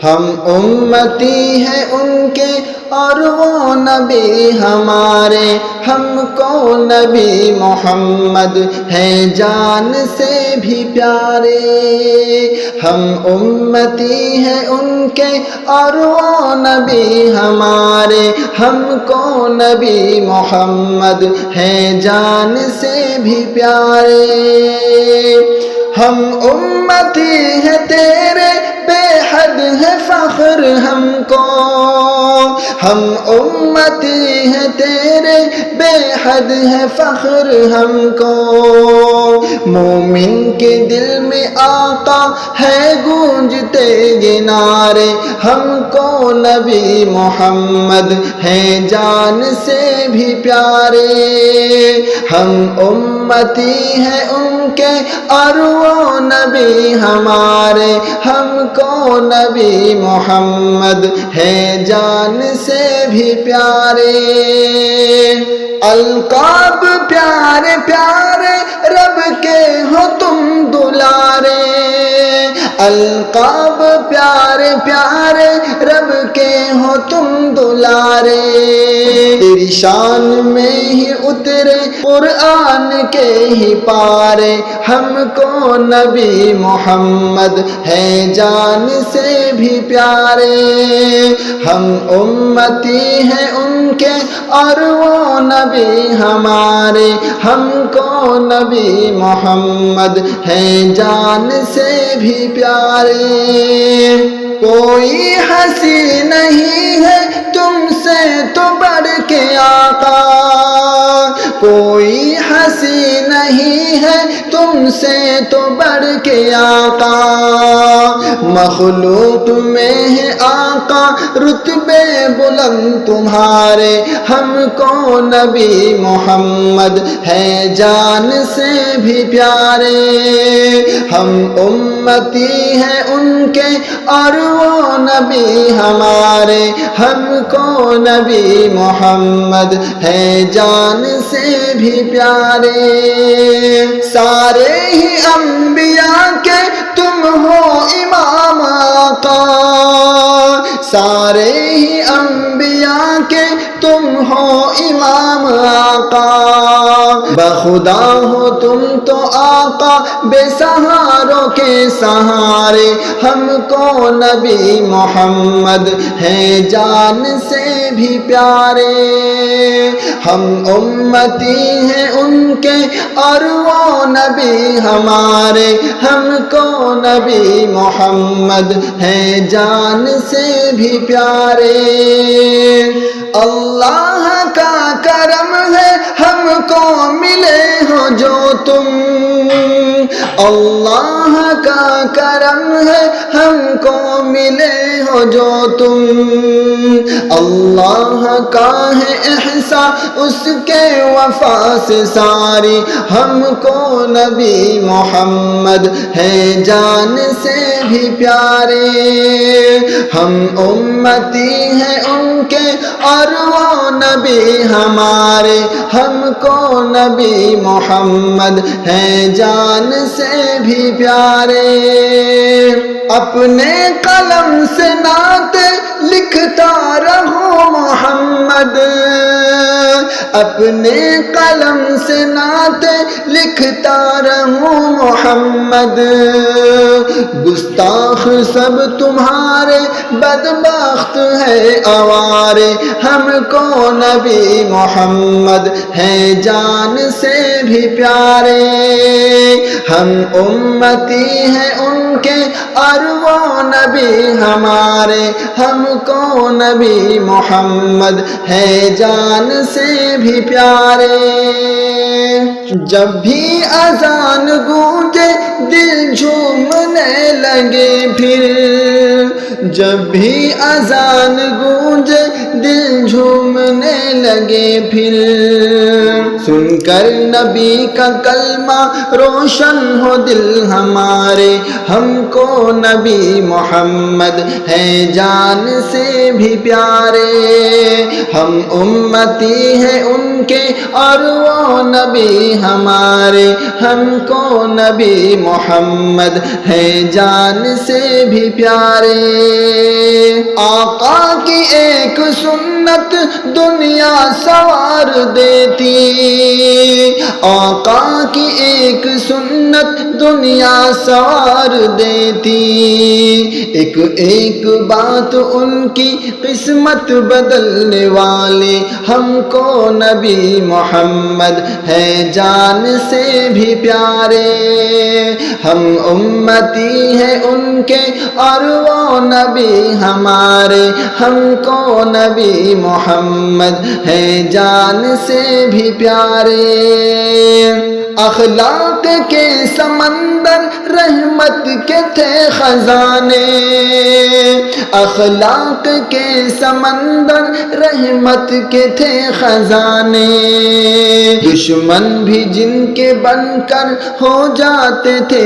ہم امتی ہیں ان کے اور وہ نبی ہمارے، ہم کو نبی محمد ہے جان سے بھی پیارے۔ ہم امتی ہیں ان کے اور وہ نبی ہمارے، ہم کو نبی محمد ہے جان سے بھی پیارے۔ ہم امتی ہیں تیرے، بے حد ہے فخر ہم کو، ہم امتی ہیں تیرے، بے حد ہے فخر ہم کو۔ مومن کے دل میں آقا ہے گونجتے یہ نعرے، ہم کو نبی محمد ہے جان سے بھی پیارے۔ ہم امتی ہیں ان کے اور وہ نبی ہمارے، ہم کو نبی محمد ہے جان سے بھی پیارے۔ القاب پیارے پیارے رب کے ہو تم دلارے، القاب پیارے پیارے رب کے ہو تم دلارے۔ تیری شان میں ہی اترے قرآن کے ہی پارے، ہم کو نبی محمد ہے جان سے بھی پیارے۔ ہم امتی ہیں ان کے اور وہ نبی ہمارے، ہم کو نبی محمد ہے جان سے بھی پیارے۔ کوئی ہنسی نہیں ہے تم سے تو بڑھ کے آقا، کوئی ہنسی نہیں ہے تم سے تو بڑھ کے آقا۔ مخلوق میں ہے آقا رتبے بلند تمہارے، ہم کو نبی محمد ہے جان سے بھی پیارے۔ ہم امتی ہیں ان کے اور وہ نبی ہمارے، ہم کو نبی محمد ہے جان سے بھی پیارے۔ سارے ہی انبیاء کے تم ہو امام آقا، سارے ہی انبیاء کے تم ہو امام آقا۔ بخدا ہو تم تو آقا بے سہاروں کے سہارے، ہم کو نبی محمد ہے جان سے بھی پیارے۔ ہم امتی ہیں ان کے اور وہ نبی ہمارے، ہم کو نبی محمد ہے جان سے بھی پیارے۔ اللہ کا کرم ہے ہم کو ملے ہو جو تم، اللہ کا کرم ہے ہم کو ملے ہو جو تم۔ اللہ کا ہے احسان اس کے وفا سے ساری، ہم کو نبی محمد ہے جان سے بھی پیارے۔ ہم امتی ہیں ان کے اور وہ نبی ہمارے، ہم کو نبی محمد ہے جان سے بھی پیارے۔ اپنے قلم سے نعت لکھتا رہو محمد، اپنے قلم سے نعت لکھتا رہو محمد۔ گستاخ سب تمہارے بدبخت ہے آوارے، ہم کو نبی محمد ہے جان سے بھی پیارے۔ ہم امتی ہیں ان کے اور وہ نبی ہمارے، ہم کو نبی محمد ہے جان سے بھی پیارے۔ جب بھی اذان گونجے دل جھومنے لگے پھر، جب بھی اذان گونجے دل جھومنے لگے پھر، سن کر نبی کا کلمہ روشن ہو دل ہمارے، ہم کو نبی محمد ہے جان سے بھی پیارے۔ ہم امتی ہیں ان کے اور وہ نبی ہمارے، ہم کو نبی محمد ہے جان سے بھی پیارے۔ ایک سنت دنیا سوار دیتی، آقا کی ایک سنت دنیا سوار دیتی، ایک ایک بات ان کی قسمت بدلنے والے، ہم کو نبی محمد ہے جان سے بھی پیارے، ہم امتی ہیں ان کے اور وہ نبی ہمارے، ہم کو نبی محمد ہے جان سے بھی پیارے۔ اخلاق کے سمندر رحمت کے تھے خزانے، اخلاق کے سمندر رحمت کے تھے خزانے، دشمن بھی جن کے بن کر ہو جاتے تھے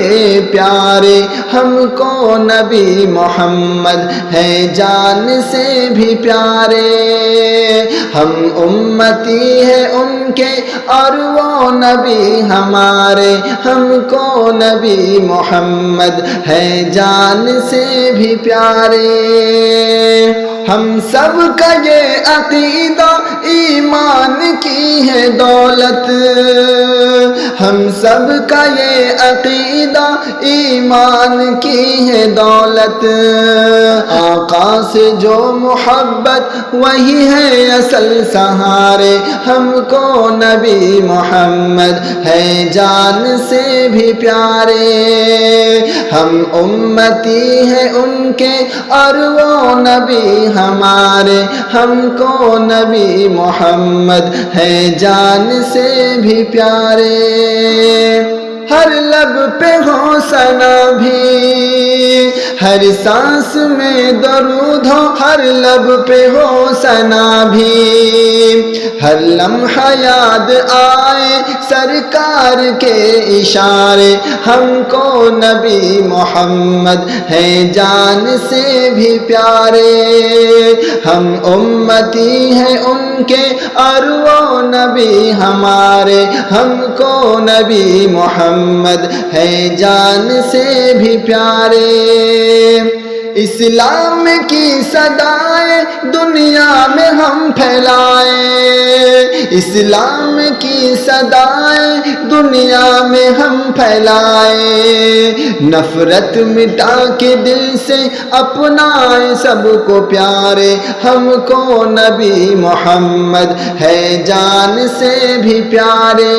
پیارے، ہم کو نبی محمد ہے جان سے بھی پیارے، ہم امتی ہیں ان کے اور وہ نبی ہمارے، ہم کو نبی محمد ہے جان سے بھی پیارے۔ ہم سب کا یہ عقیدہ ایمان کی ہے دولت، ہم سب کا یہ عقیدہ ایمان کی ہے دولت، آقا سے جو محبت وہی ہے اصل سہارے، ہم کو نبی محمد ہے جان سے بھی پیارے، ہم امتی ہیں ان کے اور وہ نبی ہمارے، ہم کو نبی محمد ہے جان سے بھی پیارے۔ ہر لب پہ ہو ثنا بھی، ہر سانس میں درود ہو، ہر لب پہ ہو ثنا بھی، ہر لمحہ یاد آئے سرکار کے اشارے، ہم کو نبی محمد ہے جان سے بھی پیارے، ہم امتی ہیں ان کے اور وہ نبی ہمارے، ہم کو نبی محمد ہے جان سے بھی پیارے۔ اسلام کی صدائیں دنیا میں ہم پھیلائیں، اسلام کی صدائیں دنیا میں ہم پھیلائیں، نفرت مٹا کے دل سے اپنائیں سب کو پیارے، ہم کو نبی محمد ہے جان سے بھی پیارے،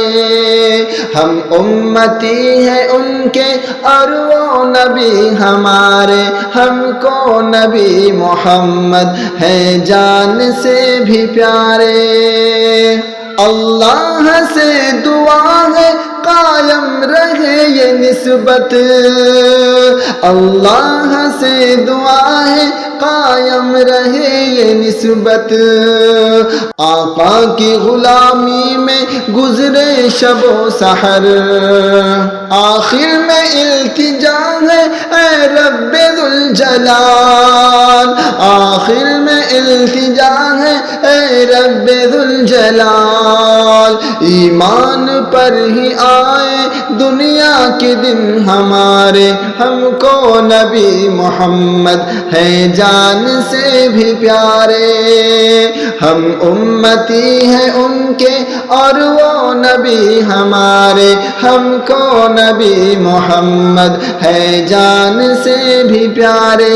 ہم امتی ہیں ان کے اور وہ نبی ہمارے، ہم کو نبی محمد ہے جان سے بھی پیارے۔ اللہ سے دعا ہے قائم رہے یہ نسبت، اللہ سے دعا ہے قائم رہے یہ نسبت، آقا کی غلامی میں گزرے شب و سحر، آخر میں التجا ہے اے رب ذوالجلال، آخر میں التجا ہے اے رب ذوالجلال، ایمان پر ہی آئے دنیا کے دن ہمارے، ہم کو نبی محمد ہے جان سے بھی پیارے، ہم امتی ہیں ان کے اور وہ نبی ہمارے، ہم کو نبی محمد ہے جان سے بھی پیارے۔